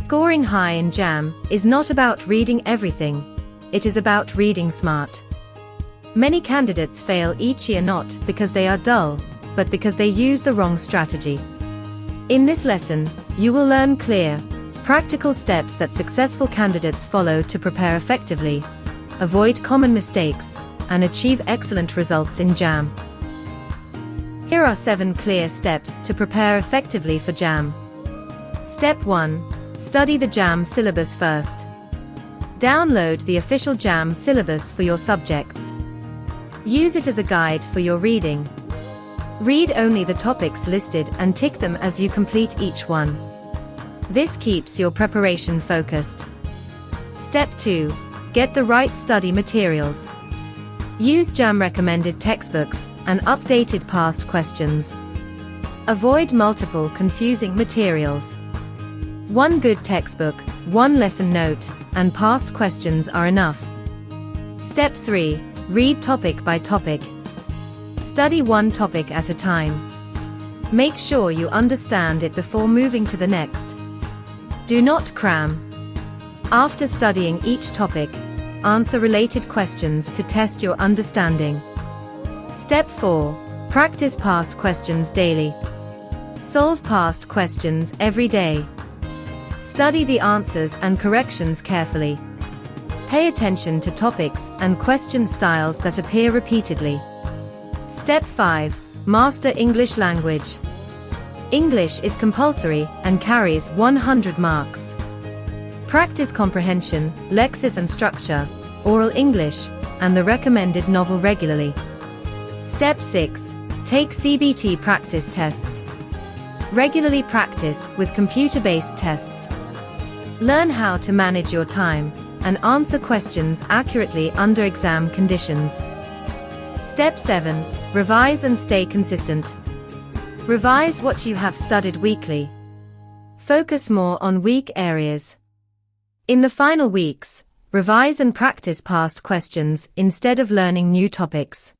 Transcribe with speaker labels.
Speaker 1: Scoring high in Jamb is not about reading everything, it is about reading smart. Many candidates fail each year not because they are dull, but because they use the wrong strategy. In this lesson, you will learn clear, practical steps that successful candidates follow to prepare effectively, avoid common mistakes, and achieve excellent results in Jamb. Here are 7 clear steps to prepare effectively for Jamb. Step 1. Study the Jamb syllabus first. Download the official Jamb syllabus for your subjects. Use it as a guide for your reading. Read only the topics listed and tick them as you complete each one. This keeps your preparation focused. Step 2. Get the right study materials. Use Jamb recommended textbooks and updated past questions. Avoid multiple confusing materials. One good textbook, one lesson note, and past questions are enough. Step 3. Read topic by topic. Study one topic at a time. Make sure you understand it before moving to the next. Do not cram. After studying each topic, answer related questions to test your understanding. Step 4. Practice past questions daily. Solve past questions every day. Study the answers and corrections carefully. Pay attention to topics and question styles that appear repeatedly. Step 5. Master English language. English is compulsory and carries 100 marks. Practice comprehension, lexis and structure, oral English, and the recommended novel regularly. Step 6. Take CBT practice tests. Regularly practice with computer-based tests. Learn how to manage your time and answer questions accurately under exam conditions. Step 7. Revise and stay consistent. Revise what you have studied weekly. Focus more on weak areas. In the final weeks, revise and practice past questions instead of learning new topics.